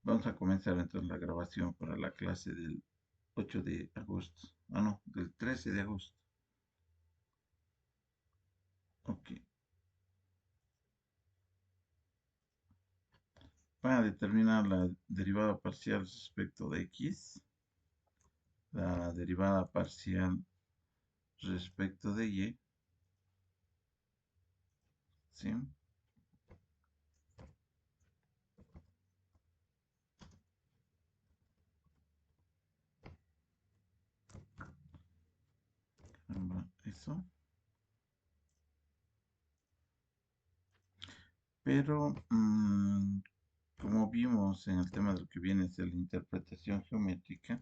Vamos a comenzar entonces la grabación para la clase del 8 de agosto. Ah, no, del 13 de agosto. Ok. Para determinar la derivada parcial respecto de x, la derivada parcial respecto de y, ¿sí? Eso. Pero, como vimos en el tema de lo que viene a ser la interpretación geométrica,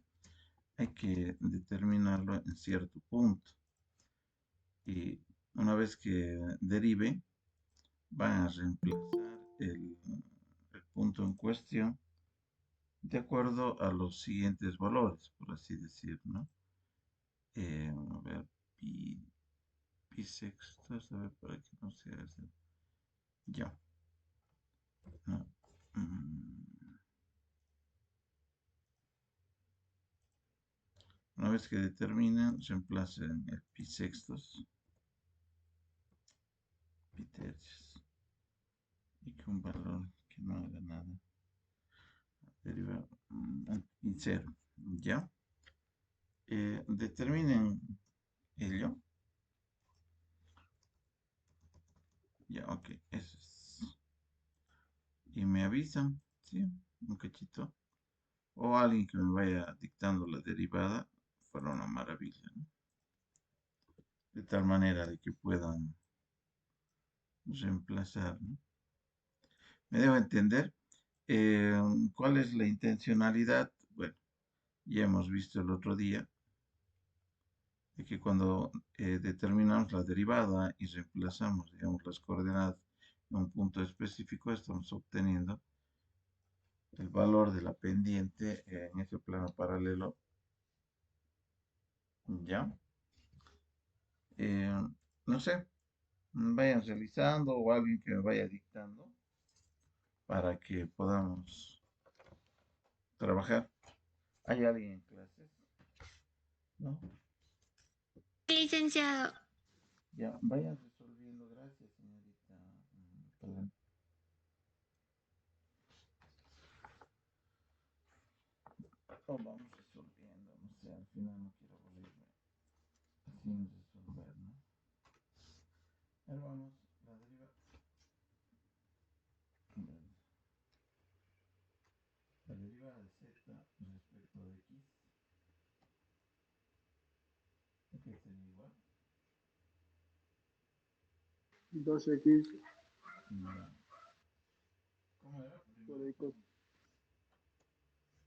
hay que determinarlo en cierto punto. Y una vez que derive, van a reemplazar el punto en cuestión de acuerdo a los siguientes valores, por así decir, ¿no? A ver, pi sextos, a ver, para que no sea ese. Ya, ¿no? Una vez que determinen, reemplacen el pi sextos, pi tercios, y que un valor que no haga nada deriva en cero, ¿ya? Determinen ello. Ya, ok, eso es. Y me avisan, ¿sí? Un cachito. O alguien que me vaya dictando la derivada, fuera una maravilla, ¿no? De tal manera de que puedan reemplazar, ¿no? ¿Me dejo entender? Eh, ¿Cuál es la intencionalidad? Bueno, ya hemos visto el otro día de que cuando determinamos la derivada y reemplazamos, digamos, las coordenadas en un punto específico, estamos obteniendo el valor de la pendiente en ese plano paralelo, ¿ya? Eh, no sé, vayan realizando o alguien que me vaya dictando para que podamos trabajar. ¿Hay alguien en clases? ¿No? Sí, licenciado. Ya, vayan resolviendo. Gracias, señorita. Perdón. Oh, vamos resolviendo. No sé, al final no quiero aburrirme sin resolver, ¿no? Ahora vamos, la deriva. La derivada de z respecto de x, que sería igual. 2x Ya. ¿Cómo era? por Primero, el cos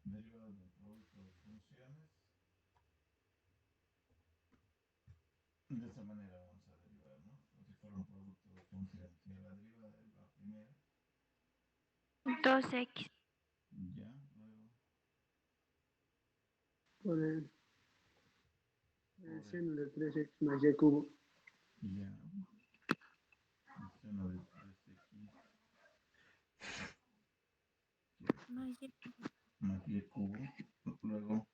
derivada del producto de funciones. De esa manera vamos a derivar, ¿no? Como si fuera un producto de funciones. Y la derivada de la primera, 2x ya, luego por el por el, seno de 3x más y cubo ya, el seno de 3x más y más y cubo, luego,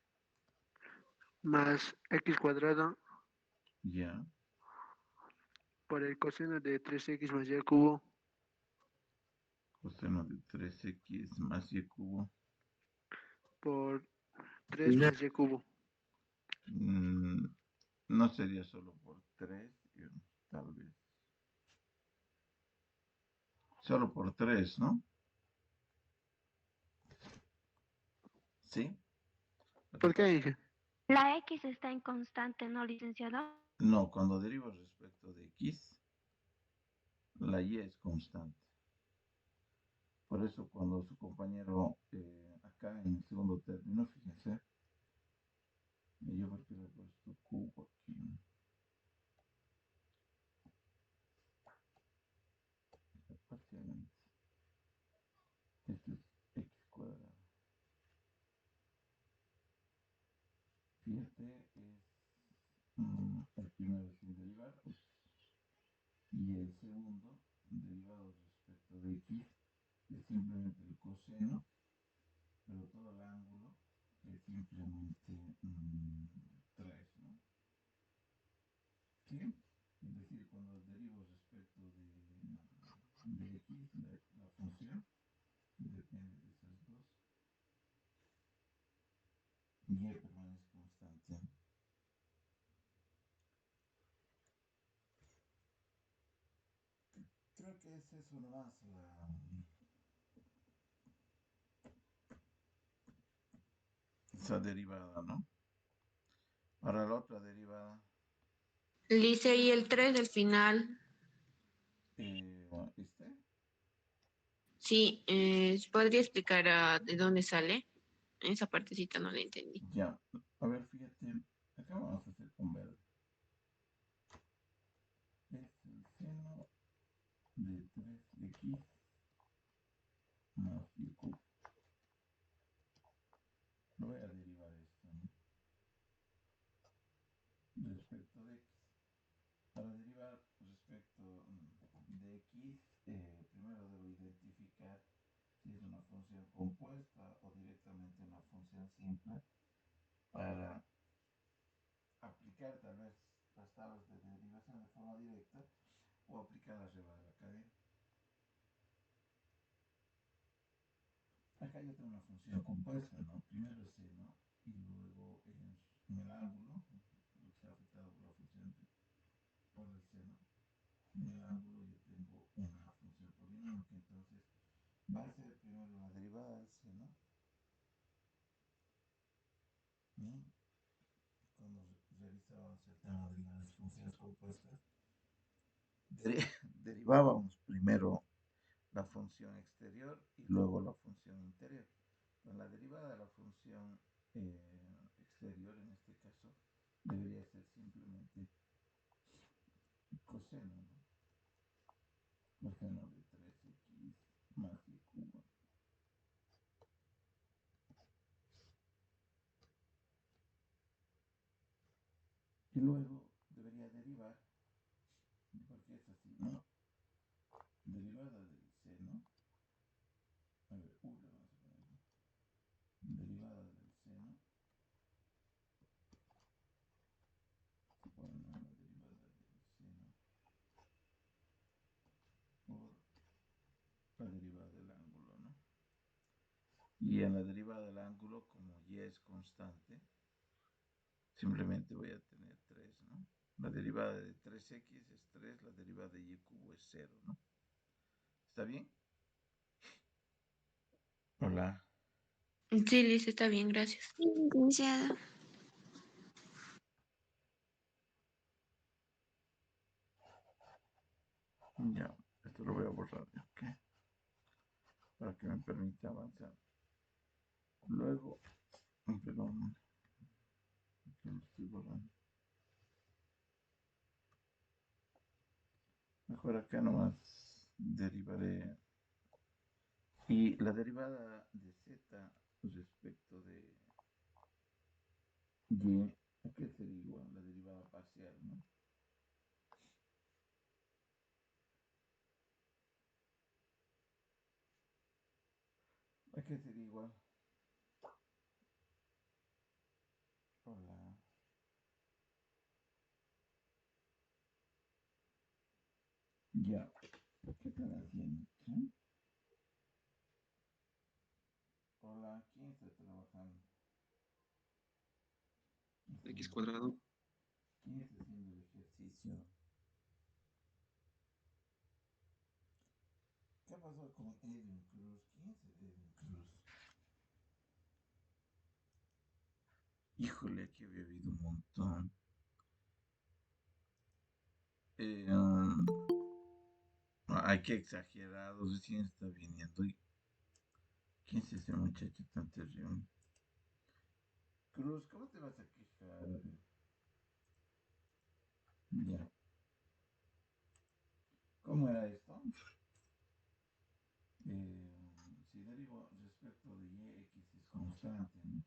más x cuadrado ya, por el coseno de 3x más y cubo coseno de 3x más y cubo, por 3 más y cubo. mm, no sería solo por 3, tal vez, solo por 3, ¿no? ¿Sí? Lo que ¿Por pasa, qué? la x está en constante, ¿no, licenciado? no, cuando derivo respecto de x, la y es constante. Por eso cuando su compañero acá en el segundo término, fíjense, yo porque le he puesto cubo aquí, parcialmente. Esto es x cuadrado. Fíjate, es el primero sin derivar, y el segundo derivado respecto de x es simplemente el coseno simplemente 3, ¿no? ¿Sí? Es decir, cuando derivo respecto de x, la función depende de esas dos, y permanece constante. Creo que es eso nomás esa derivada, ¿no? Ahora la otra derivada, Dice y el 3 del final. ¿este? Sí, ¿podría explicar de dónde sale? Esa partecita no la entendí. Ya, a ver, fíjate, acá vamos a hacer un verde. Es el seno de 3x más y cubo. Lo voy a derivar esto, ¿no? Respecto de x. Para derivar respecto de x, primero debo identificar si es una función compuesta o directamente una función simple para aplicar tal vez las tablas de derivación de forma directa o aplicar la regla de la cadena. Acá yo tengo una función compuesta, ¿no? Primero es seno y luego en el ángulo, lo que está afectado por la función por el seno, en el ángulo yo tengo una función polinómica, entonces va a ser primero la derivada del seno, ¿no? Cuando revisábamos el tema de las funciones compuestas, derivábamos primero la función exterior y luego la función interior. Con la derivada de la función exterior, en este caso, debería ser simplemente coseno, ¿no? Coseno de 3x más y cubo. Y luego debería derivar, porque es así, ¿no? Derivada del seno, a ver, le vamos a poner aquí. Derivada del seno, bueno, la derivada del seno por la derivada del ángulo, ¿no? Y en la derivada del ángulo, como y es constante, simplemente voy a tener 3, ¿no? La derivada de 3x es 3, la derivada de y cubo es 0, ¿no? ¿Está bien? Hola. Sí, Liz, está bien, gracias. Sí, licenciada. Ya, esto lo voy a borrar, ¿ok? Para que me permita avanzar. Luego, perdón, que lo estoy borrando. Mejor acá nomás derivaré. Y la derivada de z respecto de y, ¿a qué sería igual? La derivada parcial, ¿no? ¿A qué sería igual? Hola. Ya. ¿Qué están haciendo? ¿Sí? Hola, ¿quién está trabajando? X cuadrado. ¿Quién está haciendo el ejercicio? ¿Qué pasó con Edwin Cruz? ¿Quién es Edwin Cruz? Híjole, aquí había habido un montón. Eh, um, Ay, qué exagerado. Recién está viniendo. ¿Quién es ese muchacho tan terrible? Cruz, ¿cómo te vas a quejar? Ya. ¿Cómo era esto? Si derivo respecto de y, x es constante, ¿no?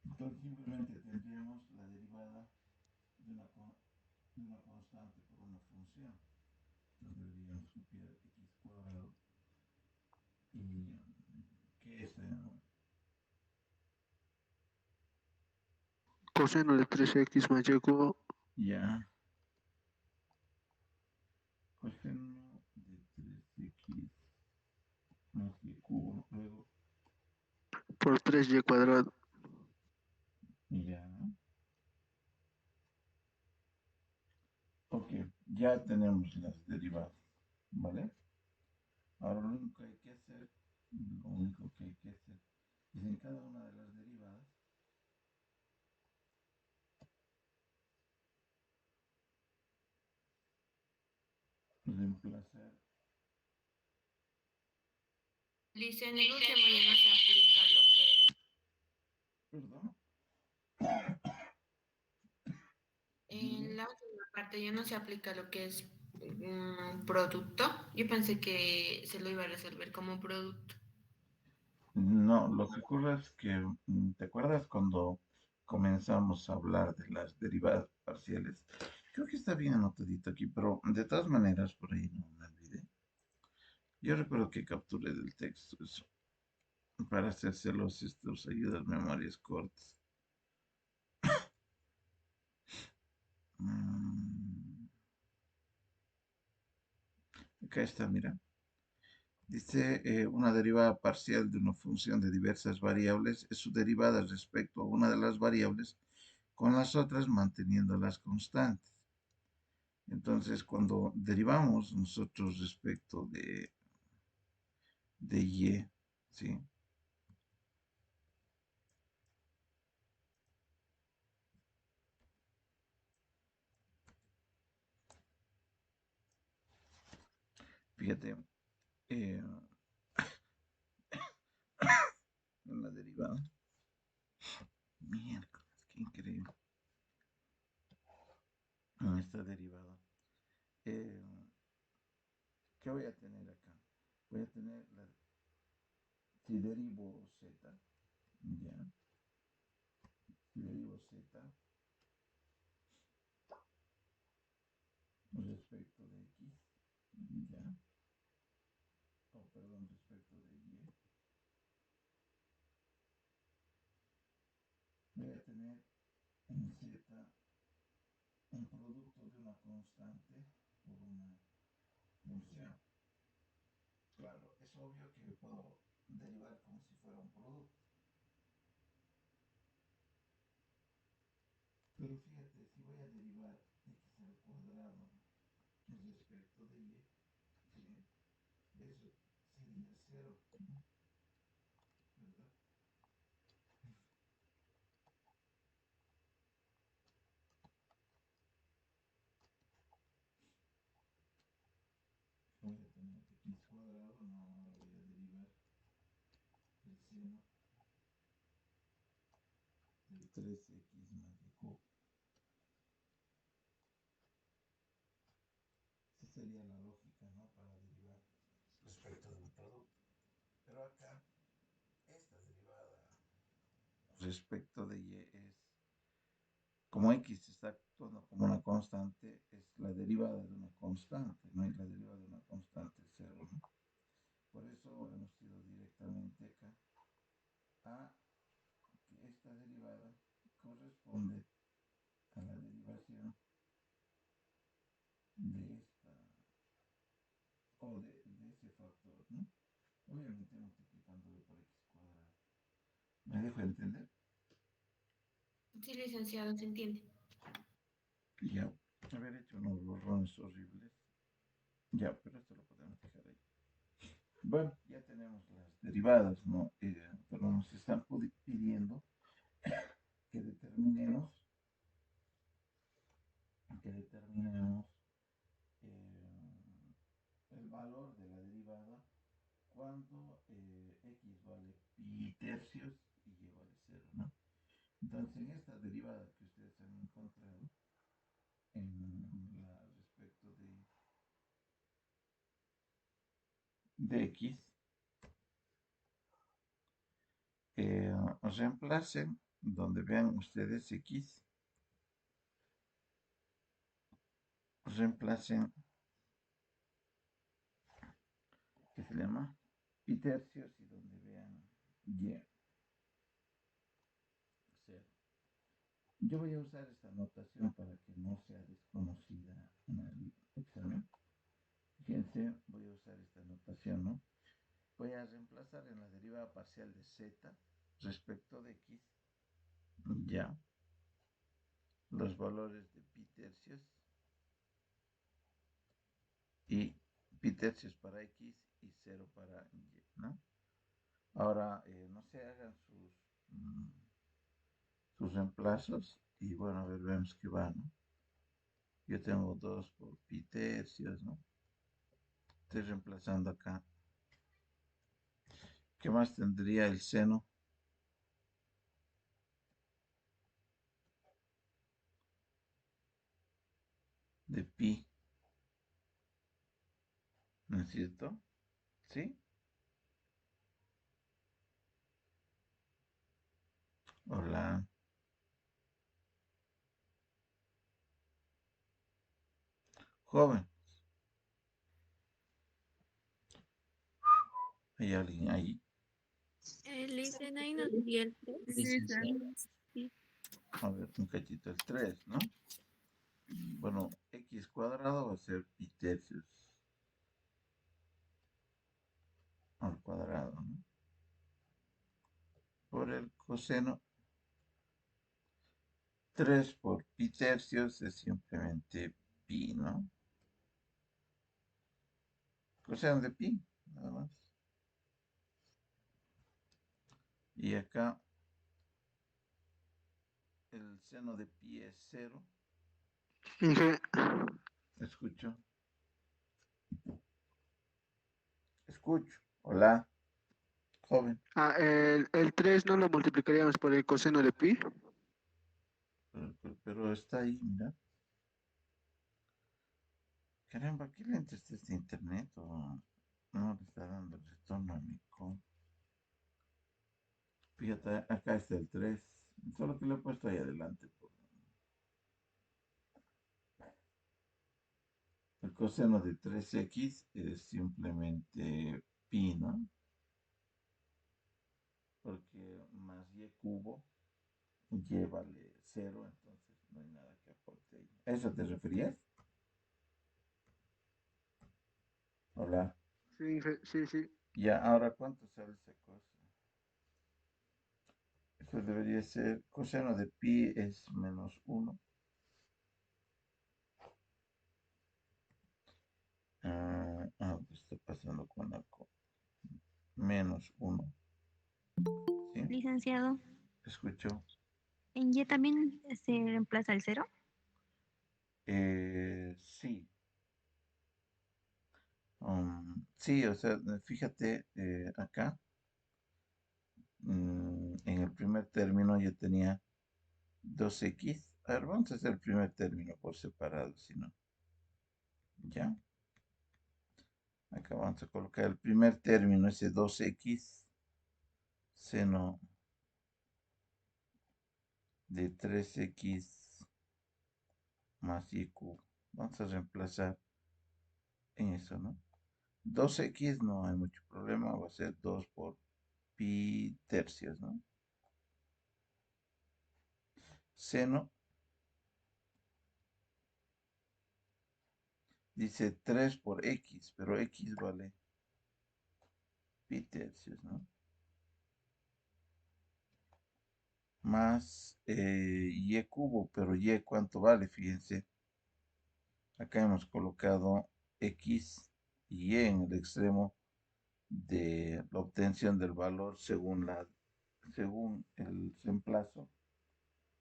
Entonces simplemente tendríamos la derivada de una constante por una función. Entonces deberíamos copiar x cuadrado y que es coseno de 3x más y cubo Ya. Coseno de 3x más y cubo. Luego, por 3y cuadrado. ya. Ok, ya tenemos las derivadas, ¿vale? Ahora lo único que hay que hacer, es en cada una de las derivadas, reemplazar, Dice, en el último ya no se aplica lo que perdón, en la última parte ya no se aplica lo que es producto. Yo pensé que se lo iba a resolver como producto. no, lo que ocurre es que, ¿te acuerdas cuando comenzamos a hablar de las derivadas parciales? Creo que está bien anotadito aquí, pero de todas maneras, por ahí no me olvidé. Yo recuerdo que capturé del texto eso, para hacerse estos ayudas memorias cortas. Mm, Acá está, mira. Dice, una derivada parcial de una función de diversas variables es su derivada respecto a una de las variables con las otras manteniéndolas constantes. Entonces, cuando derivamos nosotros respecto de y, ¿sí? Fíjate, eh, en la derivada. Miércoles, qué increíble. En esta derivada. Eh, ¿Qué voy a tener acá? Voy a tener si derivo z, ya, si derivo z respecto de x, ya, o perdón, respecto de y, voy a tener en z un producto de una constante por una función. Claro, es obvio que puedo derivar como si fuera un producto. Pero fíjate, si voy a derivar x al cuadrado respecto de y, ¿sí? Eso sería cero, ¿verdad? Voy a tener x cuadrado, no, ahora voy a derivar el seno de 3x más y cubo. Esa sería la lógica, ¿no? Para derivar respecto de un producto. Pero acá, esta derivada respecto de y es, como x está actuando como una constante, es la derivada de una constante, ¿no? Y la derivada de una constante es cero, ¿no? Por eso hemos ido directamente acá a que esta derivada corresponde a la derivación de esta o de ese factor, ¿no? Obviamente multiplicándolo por x cuadrado. ¿Me dejo entender? Sí, licenciado, se entiende. Ya, haber hecho unos borrones horribles. Ya, pero esto lo podemos dejar ahí. Bueno, ya tenemos las derivadas, ¿no? Pero nos están pidiendo que determinemos, el valor de la derivada cuando x vale pi tercios y y vale cero, ¿no? Entonces, en esta derivada que ustedes han encontrado, en la respecto de x, reemplacen donde vean ustedes x, reemplacen, ¿qué se llama? Pi tercios y donde vean y, cero. Yo voy a usar esta notación para que no sea desconocida en el examen. Fíjense, voy a usar esta notación, ¿no? Voy a reemplazar en la derivada parcial de z respecto de x, ya, los valores de pi tercios y pi tercios para x y 0 para y, ¿no? Ahora, no se hagan sus reemplazos y bueno, a ver, vemos que va, ¿no? Yo tengo 2 por pi tercios, ¿no? Estoy reemplazando acá. ¿Qué más tendría el seno de pi? ¿No es cierto? ¿Sí? Hola. Joven, ¿hay alguien ahí? Dicen ahí nos dio el 3. Sí. A ver, un cachito, el 3, ¿no? Bueno, x cuadrado va a ser pi tercios al cuadrado, ¿no? Por el coseno, 3 por pi tercios es simplemente pi, ¿no? Coseno de pi, nada más. Y acá el seno de pi es 0. Inge- Escucho. Escucho. Hola, joven. el 3 no lo multiplicaríamos por el coseno de pi. Pero está ahí, mira. Caramba, ¿qué lente está este internet? ¿O no le está dando retorno a mi comp? Fíjate, acá está el 3. Solo que lo he puesto ahí adelante. El coseno de 3x es simplemente pi, ¿no? Porque más y cubo y vale 0, entonces no hay nada que aporte ahí. ¿A eso te referías? Hola. Sí, sí, sí. Ya, ahora, ¿cuánto sale esa cosa? Eso debería ser, coseno de pi es menos 1. ¿Qué está pasando con la menos 1? ¿Sí? Licenciado, ¿Escucho? ¿en Y también se reemplaza el 0? Sí. Sí, o sea, fíjate acá, en el primer término yo tenía 2x. A ver, vamos a hacer el primer término por separado, si no. ¿Ya? Acá vamos a colocar el primer término, ese 2x, seno de 3x más y cubo. Vamos a reemplazar en eso, ¿no? 2x no hay mucho problema, va a ser 2 por pi tercios, ¿no? Seno, dice 3 por x, pero x vale pi tercios, ¿no? Más y cubo, pero y cuánto vale, fíjense. Acá hemos colocado x y y en el extremo de la obtención del valor según el reemplazo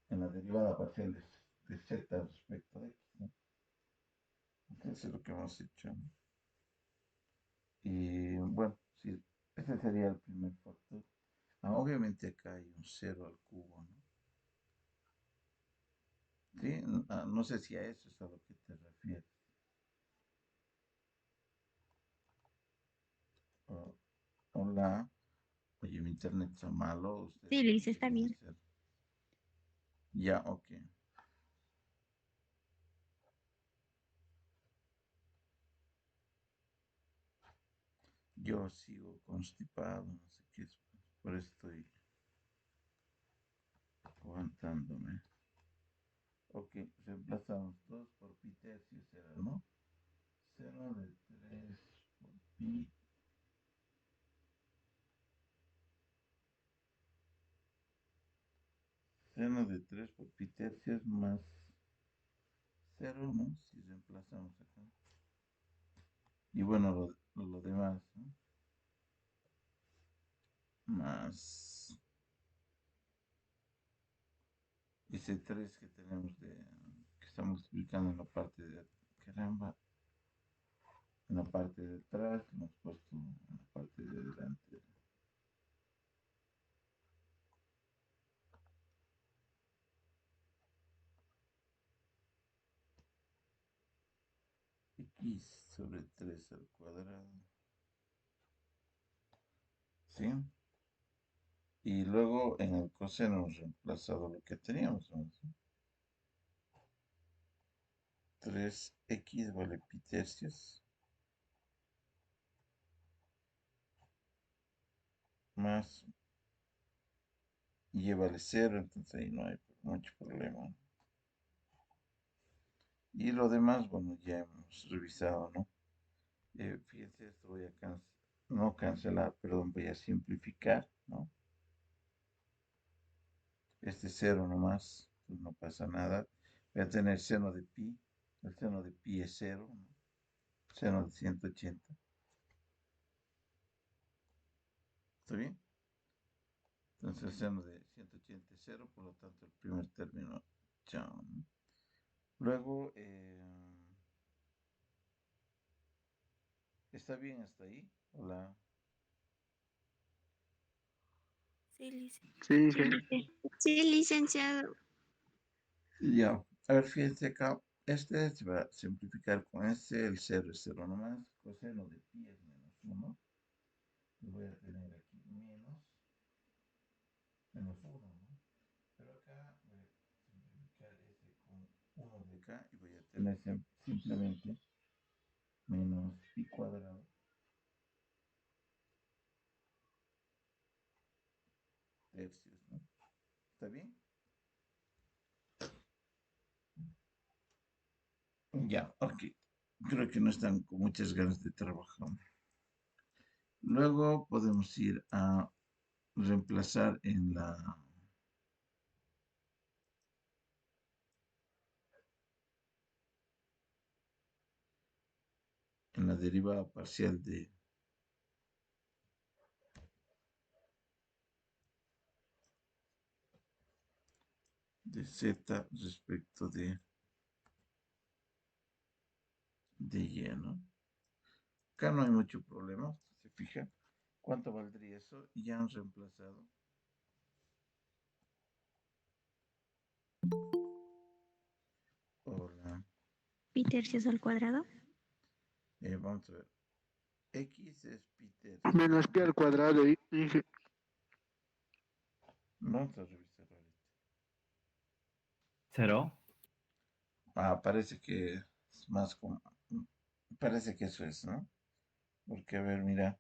en la derivada parcial de z respecto de x, ¿no? Entonces es lo que hemos hecho, ¿no? Y bueno, sí, ese sería el primer factor. Obviamente acá hay un 0 al cubo, ¿no? Sí, no sé si a eso es a lo que te refieres. Oh, hola, oye, mi internet está malo, ustedes Sí, qué Liz, está quieren bien. hacer. Ya, ok. Yo sigo constipado, no sé qué es, por eso estoy aguantándome. Ok, reemplazamos 2 por pi tercio será, ¿no? Seno de 3 por pi. Seno de 3 por pi tercios más 0, ¿no? Si reemplazamos acá. Y bueno, lo demás, ¿no? Más ese 3 que tenemos que está multiplicando en la parte de, caramba, en la parte de atrás, hemos puesto en la parte de adelante. X sobre 3 al cuadrado. ¿Sí? Y luego en el coseno hemos reemplazado lo que teníamos, ¿no? 3x vale pi tercios más y vale 0, entonces ahí no hay mucho problema. Y lo demás, bueno, ya hemos revisado, ¿no? Fíjense, esto voy a no cancelar, perdón, voy a simplificar, ¿no? Este 0 nomás, pues no pasa nada. Voy a tener seno de pi, el seno de pi es 0, ¿no? Seno de 180. ¿Está bien? Entonces el seno de 180 es 0, por lo tanto el primer término, chao, ¿no? Luego, ¿está bien hasta ahí? Hola. Sí, Sí, sí. sí, licenciado. Ya, a ver, fíjense acá. Este se va a simplificar con este, el 0 es 0 nomás, coseno de pi es menos 1. Lo voy a tener aquí menos 1, ¿no? Pero acá voy a simplificar este con 1 de acá y voy a tener simplemente menos pi cuadrado tercios, ¿no? ¿Está bien? Ya, ok. Creo que no están con muchas ganas de trabajar. Luego podemos ir a reemplazar en la derivada parcial de z respecto de y, ¿no? Acá no hay mucho problema, se fija. ¿Cuánto valdría eso? Y ya han reemplazado. Hola. Pi tercios al cuadrado. Vamos a ver. X es pi tercios. Menos pi al cuadrado. Y Vamos a revisar ahorita. ¿Cero? Parece que es más como... Parece que eso es, ¿no? Porque, a ver, mira.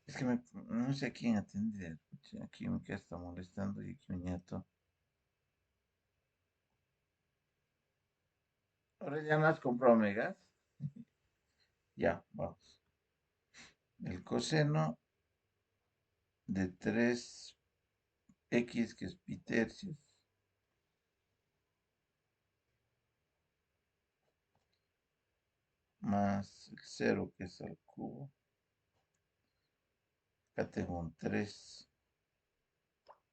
Es que no sé a quién atender. Aquí me queda está molestando y aquí mi nieto. Ahora ya no has comprado megas. Ya, vamos. El coseno de 3x, que es pi tercios, más el 0, que es al cubo. Acá tengo un 3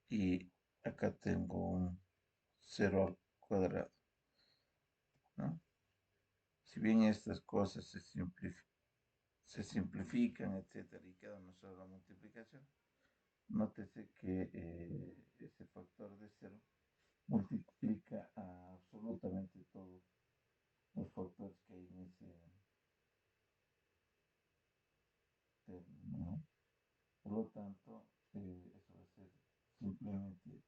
y acá tengo un 0 al cuadrado, ¿no? Si bien estas cosas se simplifican, etcétera, y queda una sola multiplicación, nótese que ese factor de 0 multiplica a absolutamente todos los factores que hay en ese término, ¿no? Por lo tanto, eso va a ser simplemente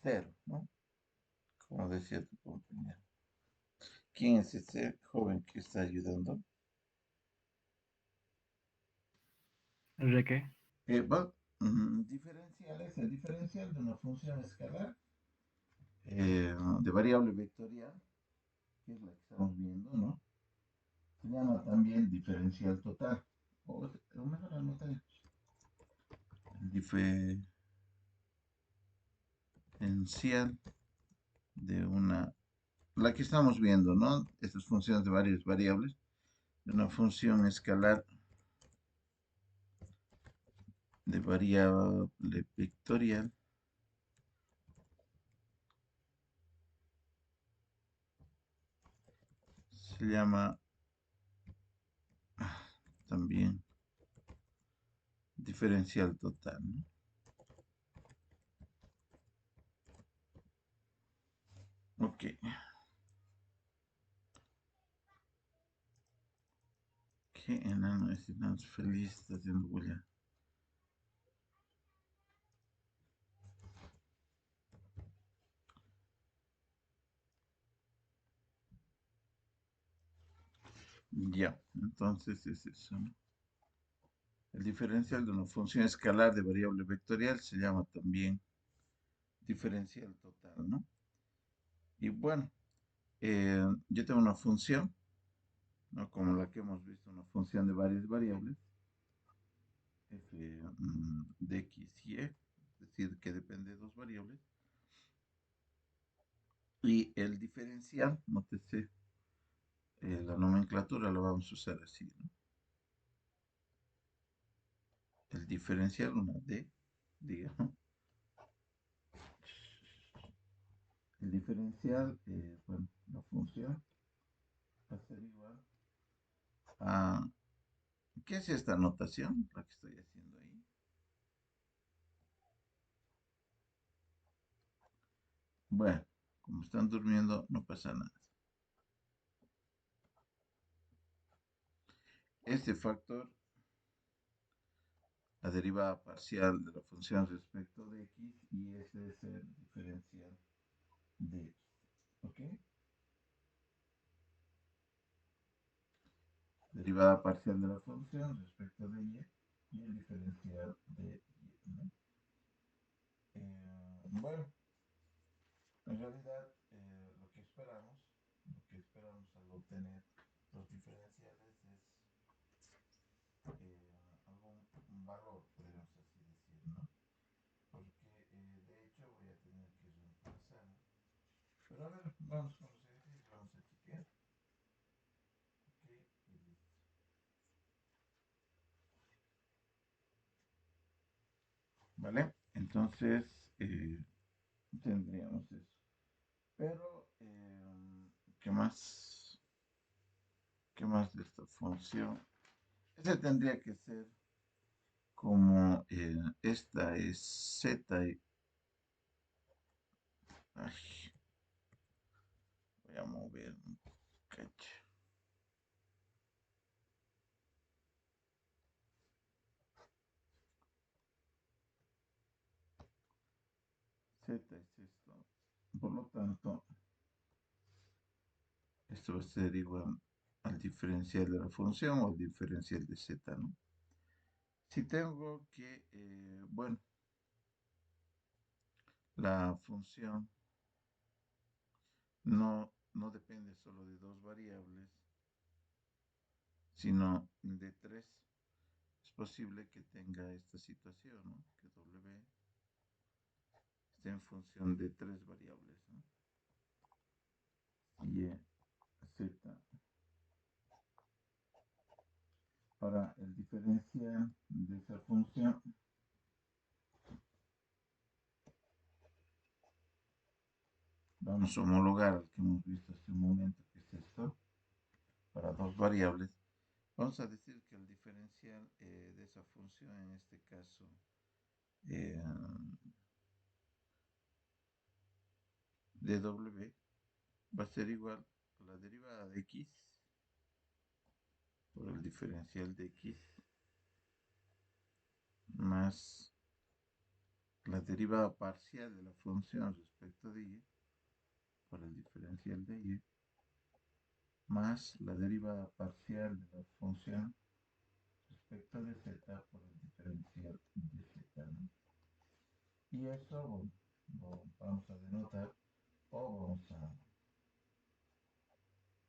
0, ¿no? Como decía tu compañero. ¿Quién es ese joven que está ayudando? ¿De qué? Diferencial es el diferencial de una función escalar de variable vectorial, que es la que estamos viendo, ¿no? Se llama también diferencial total, o mejor anotar diferencial de la que estamos viendo, ¿no? Estas funciones de varias variables, de una función escalar de variable vectorial se llama también diferencial total, ¿no? Ok. Qué enano es enano feliz, está haciendo bulla. Ya, entonces es eso, ¿no? El diferencial de una función escalar de variable vectorial se llama también diferencial total, ¿no? Y bueno, yo tengo una función, ¿no? Como la que hemos visto, una función de varias variables, f de x y e, es decir, que depende de dos variables. Y el diferencial, nótese, la nomenclatura la vamos a usar así, ¿no? El diferencial, una d, digamos. El diferencial, bueno, la función va a ser igual a... ¿Qué es esta notación? La que estoy haciendo ahí. Bueno, como están durmiendo, no pasa nada. Este factor, la derivada parcial de la función respecto de x, y ese es el diferencial de x. ¿Ok? Derivada parcial de la función respecto de y el diferencial de y, ¿no? Bueno, en realidad lo que esperamos al obtener los diferenciales es algún valor, podríamos así decir, ¿no? Porque de hecho voy a tener que reemplazar, ¿no? Pero a ver, vamos con los ejercicios, vamos a chequear. Ok, y listo. ¿Vale? Entonces, tendríamos eso. Pero, ¿qué más? ¿Qué más de esta función? Ese tendría que ser como esta es z y... Ay, voy a mover un cacho. Z es esto. Por lo tanto, esto va a ser igual al diferencial de la función o al diferencial de z, ¿no? Si tengo que, bueno, la función no depende solo de dos variables, sino de tres. Es posible que tenga esta situación, ¿no? Que W esté en función de tres variables, ¿no? Y, Z. Ahora, el diferencial de esa función vamos a homologar al que hemos visto hace un momento, que es esto, para dos variables. Vamos a decir que el diferencial de esa función, en este caso, eh, de W, va a ser igual a la derivada de x por el diferencial de x más la derivada parcial de la función respecto de y por el diferencial de y más la derivada parcial de la función respecto de z por el diferencial de z. Y eso bueno, lo vamos a denotar o vamos a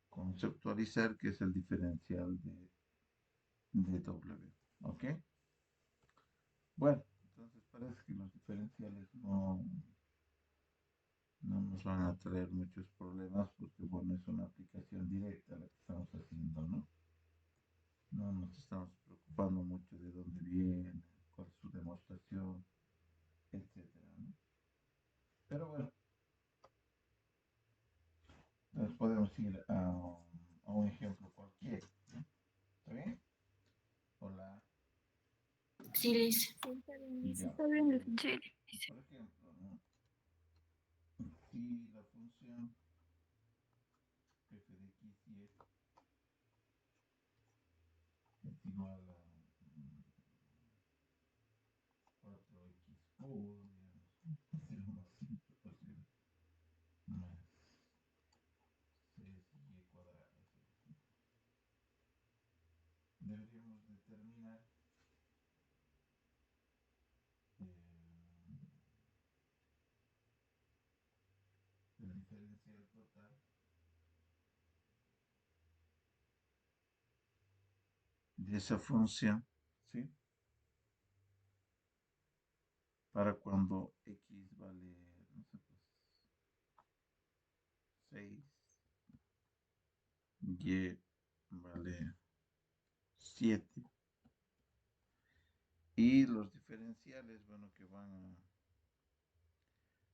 conceptualizar que es el diferencial de W. ¿Ok? Bueno, entonces parece que los diferenciales no nos van a traer muchos problemas porque, bueno, es una aplicación directa la que estamos haciendo, ¿no? No nos estamos preocupando mucho de dónde viene, cuál es su demostración, etcétera, ¿no? Pero bueno, entonces podemos ir a un ejemplo cualquiera, ¿no? ¿Está bien? Hola, Sí, Liz. Sí, está bien, y Liz. ya. Está bien, Liz. Sí. Por ejemplo, ¿no? Si la función f de x y es igual a 4x cubo, digamos, es lo más simple posible, más 6y cuadrado. Deberíamos determinar el diferencial total de esa función, ¿sí? Para cuando x vale, no sé, pues 6, y vale 7. Y los diferenciales, bueno, que van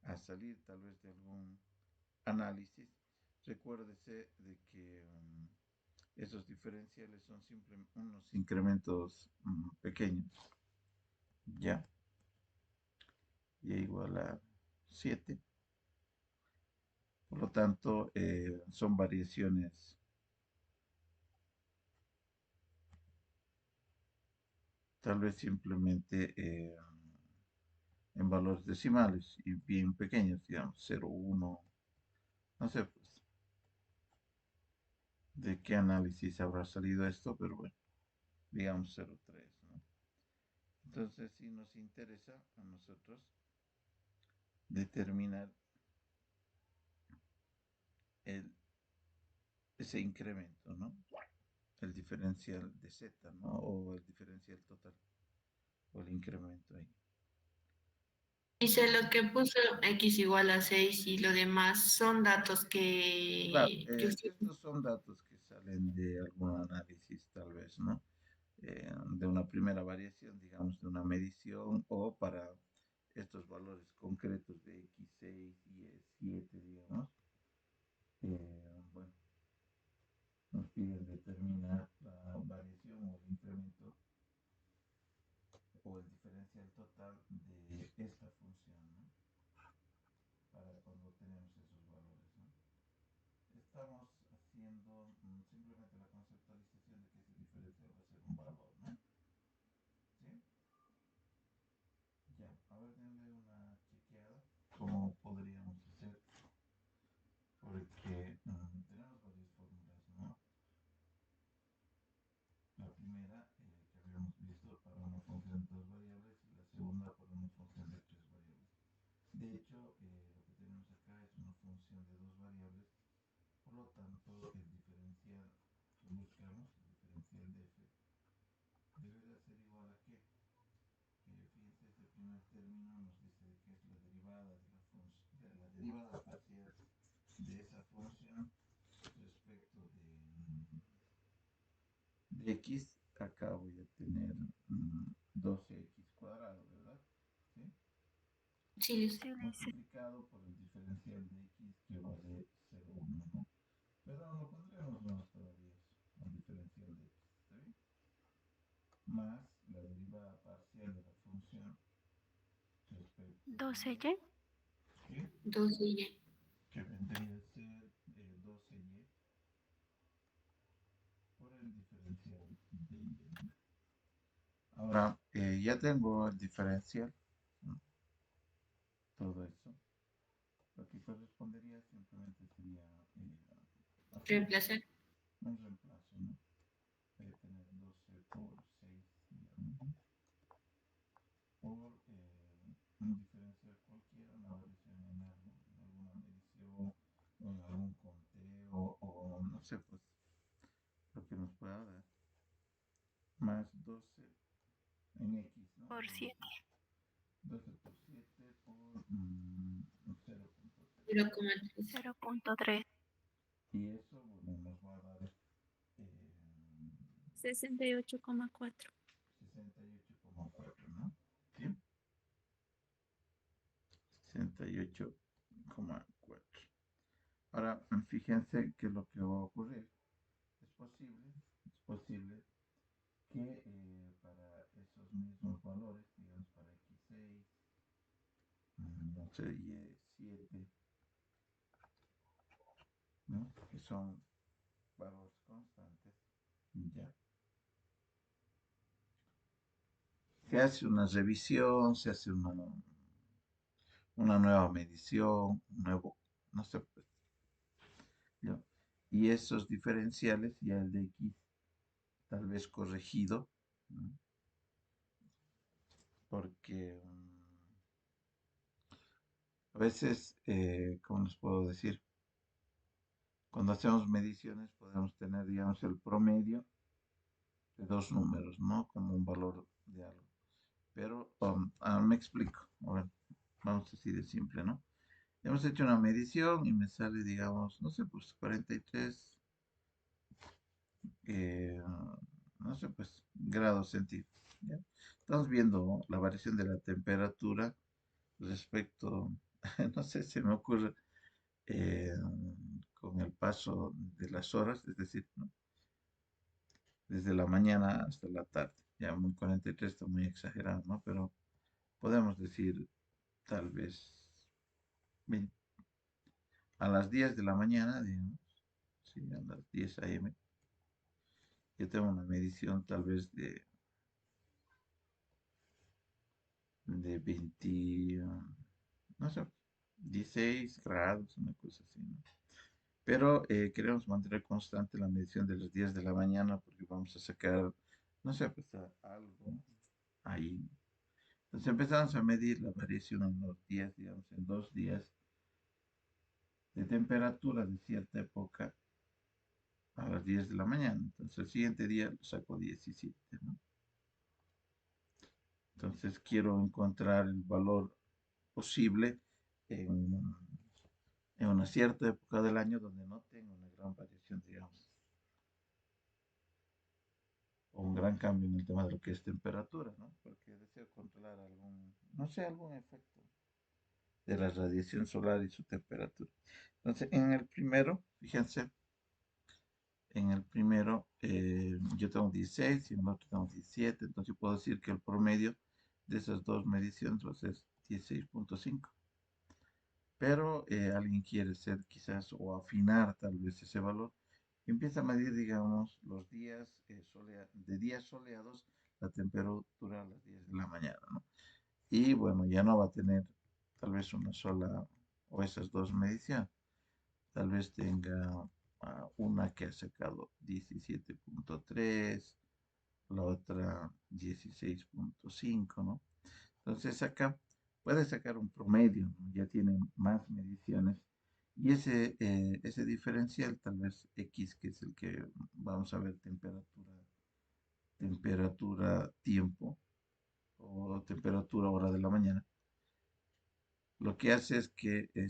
a salir tal vez de algún análisis, recuérdese de que esos diferenciales son simplemente unos incrementos pequeños, ¿ya? Y igual a 7. Por lo tanto, son variaciones tal vez simplemente en valores decimales y bien pequeños, digamos, 0,1, no sé, pues, de qué análisis habrá salido esto, pero bueno, digamos 0,3, ¿no? Entonces, si nos interesa a nosotros determinar el, ese incremento, ¿no? El diferencial de Z, ¿no? O el diferencial total, o el incremento ahí. Dice lo que puso x igual a 6 y lo demás son datos Claro, que usted... estos son datos que salen de algún análisis, tal vez, ¿no? De una primera variación, digamos, de una medición, o para estos valores concretos de x6 y y7, digamos, bueno, nos piden determinar la variación o el incremento o el diferencial total de esta función, ¿no? Para cuando tenemos esos valores, ¿no? Estamos haciendo simplemente la conceptualización de que ese diferencial va a ser un valor, ¿no? ¿Sí? Ya, a ver, denle una chequeada. ¿Cómo podríamos hacer? Porque tenemos varias fórmulas, ¿no? La primera, que habíamos visto para una función de dos variables, y la segunda para una función de tres variables. De hecho, lo que tenemos acá es una función de dos variables, por lo tanto, el diferencial que buscamos, el diferencial de f, debe de ser igual a qué. Fíjense, este primer término nos dice que es la derivada de la derivada parcial de esa función respecto de x. Acá voy a tener 12x cuadrado, ¿verdad? ¿Sí? Sí, Liz. Sí, Liz. Multiplicado por el diferencial de x que vale 0,1, ¿no? Pero lo pondremos más todavía eso, el diferencial de x, ¿está bien? Más la derivada parcial de la función respecto 12Y. ¿sí? 12y. Que vendría a ser 12y por el diferencial de y. Ahora, ya tengo el diferencial, ¿no? Todo eso. Lo que correspondería simplemente sería hacer Reemplazar. un reemplazo, ¿no? Voy a tener 12 por 6, digamos, por un diferencial va a dar más 12 en X, ¿no? Por 7. 12 por 7 por 0.3. 0,3. 0.3. Y eso, bueno, nos va a dar 68,4. 68,4, ¿no? ¿Sí? 68,4. Ahora, fíjense que lo que va a ocurrir es posible que para esos mismos valores, digamos para X6, no sé, Y7, ¿no? Que son valores constantes, ya. Se hace una revisión, se hace una nueva medición, un nuevo, no sé, pues, ¿ya? Y esos diferenciales, ya el de X tal vez corregido, ¿no? Porque a veces, ¿cómo les puedo decir? Cuando hacemos mediciones podemos tener, digamos, el promedio de dos números, ¿no? Como un valor de algo. Pero me explico. A ver, vamos así de simple, ¿no? Hemos hecho una medición y me sale, digamos, no sé, pues 43, eh, no sé, pues grados centígrados. ¿Ya? Estamos viendo la variación de la temperatura respecto, no sé, se me ocurre eh, con el paso de las horas, es decir, ¿no? Desde la mañana hasta la tarde. Ya muy 43 está muy exagerado, ¿no? Pero podemos decir tal vez 20 a las 10 de la mañana, digamos, sí, a las 10 a.m. Yo tengo una medición tal vez de 20, no sé, 16 grados, una cosa así, ¿no? Pero queremos mantener constante la medición de las 10 de la mañana porque vamos a sacar, no sé, pues algo ahí. Entonces empezamos a medir la variación en los días, digamos, en 2 días de temperatura de cierta época a las 10 de la mañana. Entonces el siguiente día lo saco 17, ¿no? Entonces quiero encontrar el valor posible en, en una cierta época del año donde no tenga una gran variación, digamos, o un gran cambio en el tema de lo que es temperatura, ¿no? Porque deseo controlar algún, no sé, algún efecto de la radiación solar y su temperatura. Entonces, en el primero, fíjense, en el primero yo tengo 16 y en el otro tengo 17, entonces puedo decir que el promedio de esas dos mediciones va a ser 16.5. Pero alguien quiere ser quizás o afinar tal vez ese valor, y empieza a medir, digamos, los días de días soleados, la temperatura a las 10 de la mañana, ¿no? Y bueno, ya no va a tener tal vez una sola o esas dos mediciones. Tal vez tenga una que ha sacado 17.3, la otra 16.5, ¿no? Entonces acá puede sacar un promedio, ¿no? Ya tiene más mediciones. Y ese diferencial, tal vez X, que es el que vamos a ver tiempo o temperatura hora de la mañana, lo que hace es que en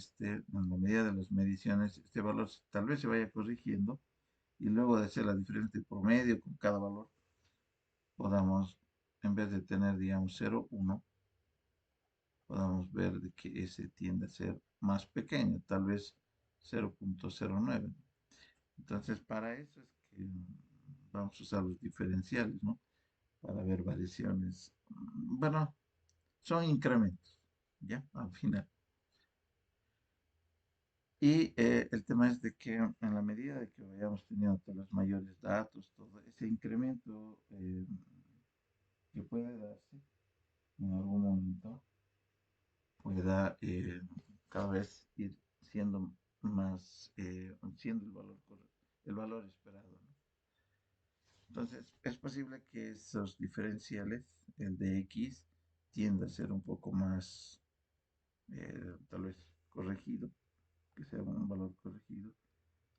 la medida de las mediciones, este valor tal vez se vaya corrigiendo y luego de hacer la diferencia de promedio con cada valor, podamos, en vez de tener, digamos, 0, 1, podamos ver de que ese tiende a ser más pequeño, tal vez 0.09. Entonces, para eso es que vamos a usar los diferenciales, ¿no? Para ver variaciones. Bueno, son incrementos, ¿ya? Al final. Y el tema es de que en la medida de que vayamos teniendo todos los mayores datos, todo ese incremento que puede darse en algún momento, pueda cada vez ir siendo más, siendo el valor esperado, ¿no? Entonces, es posible que esos diferenciales, el de X, tienda a ser un poco más, tal vez corregido, que sea un valor corregido,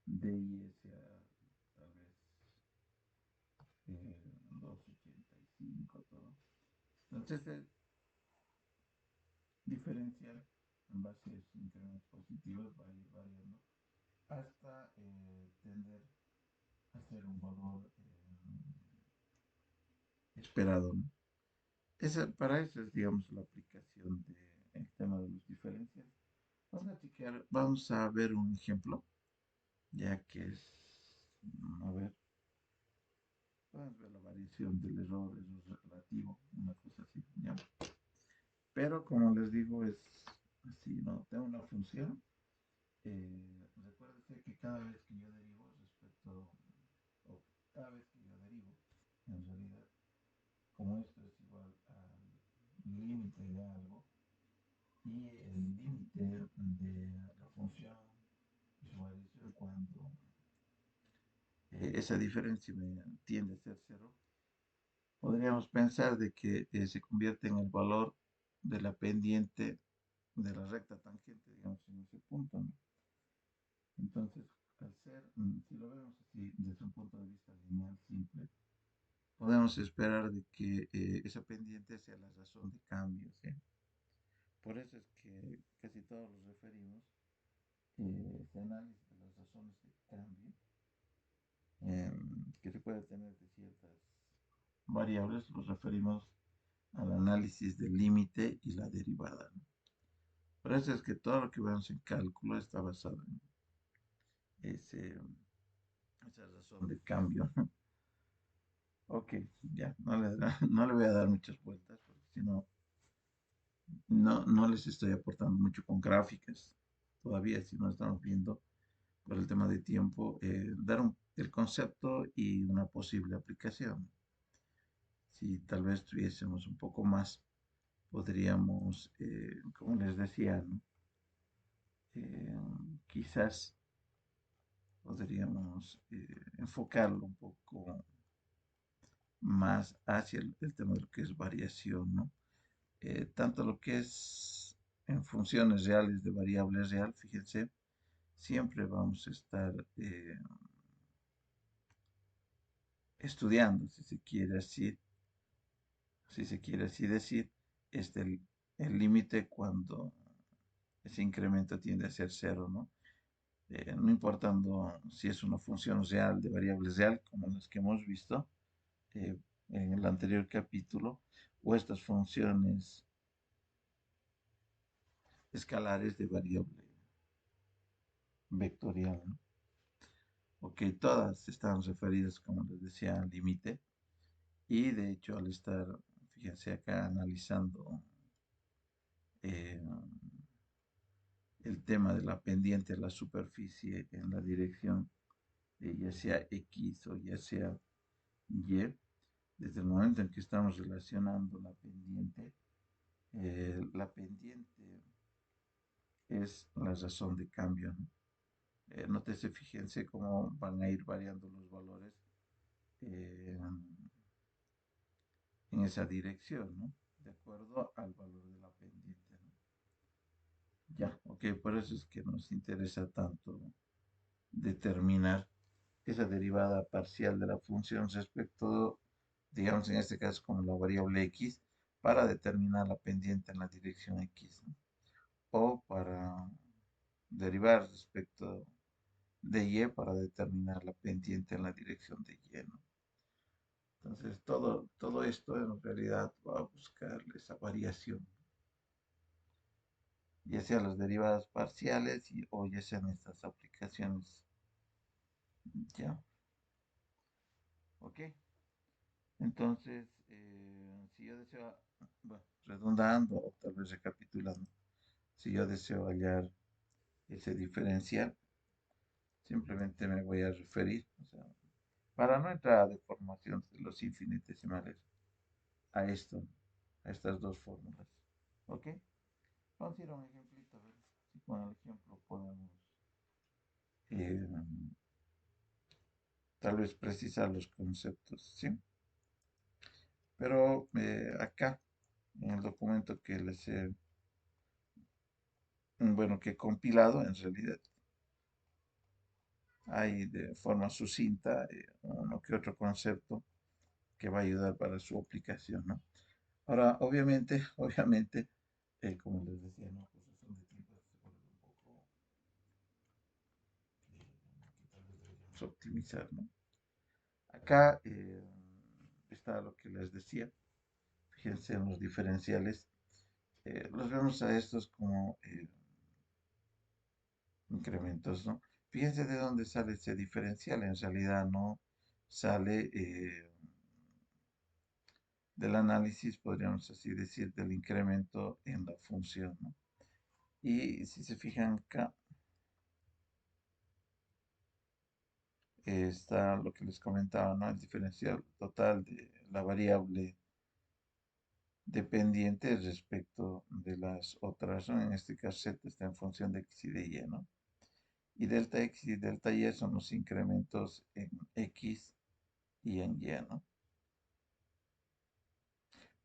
de Y sea tal vez 2,85, todo. Entonces, el diferencial en base a esos incrementos positivos va a ir variando hasta tender a ser un valor esperado, ¿no? Para eso es, digamos, la aplicación del tema de los diferenciales. Vamos a ver un ejemplo, ya que es, a ver, vamos a ver la variación del error, error relativo, una cosa así, ¿ya? Pero como les digo, es así, ¿no? Tengo una función. Recuérdense que cada vez que yo derivo respecto, o cada vez que yo derivo, en realidad, como esto es igual al límite de algo, y el límite de la función y su variación cuando esa diferencia tiende a ser cero, podríamos pensar de que se convierte en el valor de la pendiente de la recta tangente, digamos, en ese punto, ¿no? Entonces, al ser, si lo vemos así desde un punto de vista lineal simple, podemos esperar de que esa pendiente sea la razón de cambio, ¿sí? Por eso es que casi todos los referimos este análisis de las razones de cambio que se puede tener de ciertas variables, los referimos al análisis del límite y la derivada, ¿no? Por eso es que todo lo que vemos en cálculo está basado en ese, esa razón de cambio, ¿no? Ok, ya, no le voy a dar muchas vueltas, porque si no, no les estoy aportando mucho con gráficas. Todavía, si no estamos viendo por el tema de tiempo, el concepto y una posible aplicación. Si tal vez tuviésemos un poco más, podríamos, como les decía, ¿no? Quizás podríamos enfocarlo un poco más hacia el tema de lo que es variación, ¿no? Tanto lo que es en funciones reales de variable real, fíjense, siempre vamos a estar estudiando, si se quiere así decir, el límite cuando ese incremento tiende a ser cero, ¿no? No importando si es una función real de variable real, como las que hemos visto eh, en el anterior capítulo, o estas funciones escalares de variable vectorial, ¿no? Ok, todas están referidas, como les decía, al límite. Y de hecho, al estar, fíjense acá, analizando eh, el tema de la pendiente a la superficie en la dirección ya sea X o ya sea Y, desde el momento en que estamos relacionando la pendiente es la razón de cambio, ¿no? Nótese, fíjense cómo van a ir variando los valores eh, en esa dirección, ¿no? De acuerdo al valor de la pendiente, ¿no? Ya, ok, por eso es que nos interesa tanto determinar esa derivada parcial de la función respecto, digamos en este caso como la variable x, para determinar la pendiente en la dirección x, ¿no? O para derivar respecto de y para determinar la pendiente en la dirección de y, ¿no? Entonces, todo esto en realidad va a buscar esa variación, ya sea las derivadas parciales o ya sean estas aplicaciones. Ya, ok. Entonces, si yo deseo, bueno, redundando o tal vez recapitulando, si yo deseo hallar ese diferencial, simplemente me voy a referir, o sea, para no entrar a deformación de los infinitesimales, a esto, a estas dos fórmulas. ¿Ok? Vamos a ir a un ejemplito, a ver si con el ejemplo podemos eh, tal vez precisar los conceptos, ¿sí? Pero acá, en el documento que les he, bueno, que he compilado en realidad, hay de forma sucinta uno que otro concepto que va a ayudar para su aplicación, ¿no? Ahora, obviamente, obviamente, como les decía, ¿no? Pues son de tiempo que se vuelven un poco que tal vez deberíamos optimizar, ¿no? Acá está lo que les decía. Fíjense en los diferenciales. Los vemos a estos como incrementos, ¿no? Fíjense de dónde sale ese diferencial. En realidad no sale del análisis, podríamos así decir, del incremento en la función, ¿no? Y si se fijan acá, está lo que les comentaba, ¿no? El diferencial total de la variable dependiente respecto de las otras, ¿no? En este caso Z está en función de X y de Y, ¿no? Y delta X y delta Y son los incrementos en X y en Y, ¿no?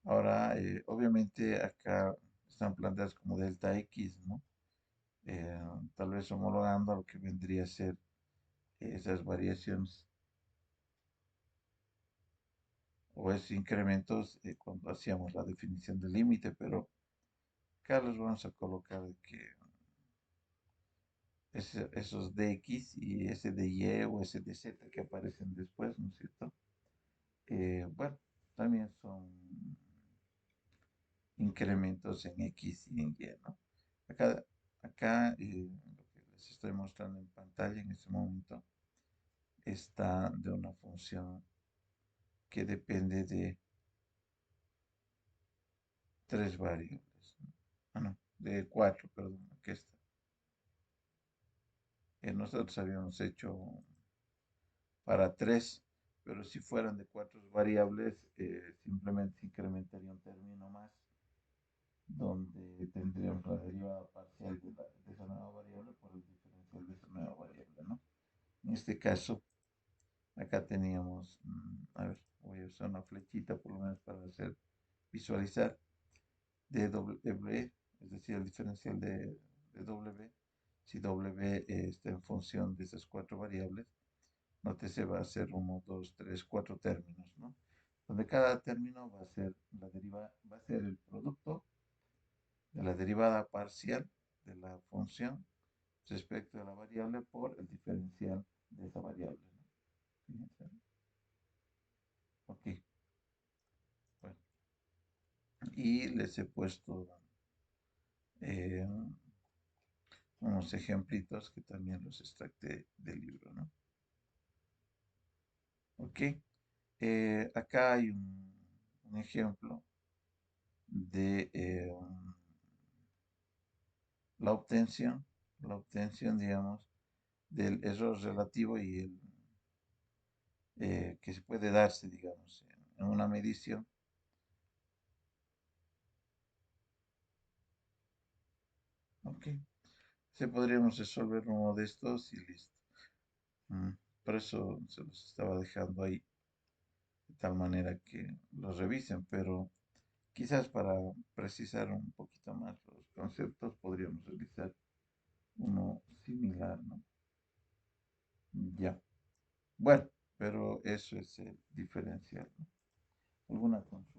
Ahora, obviamente acá están planteadas como delta X, ¿no? Eh, Tal vez homologando a lo que vendría a ser esas variaciones o esos incrementos cuando hacíamos la definición del límite, pero acá los vamos a colocar que esos dx y ese dy o ese dz que aparecen después, ¿no es cierto? Bueno, también son incrementos en x y en y, ¿no? Acá lo que les estoy mostrando en pantalla en este momento está de una función que depende de tres variables, ¿no? Ah, no, de cuatro, perdón, aquí está. Nosotros habíamos hecho para tres, pero si fueran de cuatro variables, simplemente se incrementaría un término más, donde tendríamos la derivada parcial de esa nueva variable por el diferencial de esa nueva variable, ¿no? En este caso, acá teníamos, a ver, voy a usar una flechita por lo menos para hacer visualizar dw, es decir, el diferencial de w, si w está en función de esas cuatro variables, nótese va a ser uno, 2, 3, 4 términos, ¿no? Donde cada término va a ser va a ser el producto de la derivada parcial de la función respecto a la variable por el diferencial de esa variable, ¿no? Fíjense. Ok, bueno. Y les he puesto eh, unos ejemplitos que también los extracté del libro, ¿no? Ok, acá hay un ejemplo de la obtención, digamos, del error relativo y el que se puede darse, digamos, en una medición. Ok, se podríamos resolver uno de estos y listo. Mm, Por eso se los estaba dejando ahí, de tal manera que los revisen, pero quizás para precisar un poquito más los conceptos podríamos realizar uno similar, ¿no? Ya. Bueno, pero eso es el diferencial, ¿no? ¿Alguna consulta?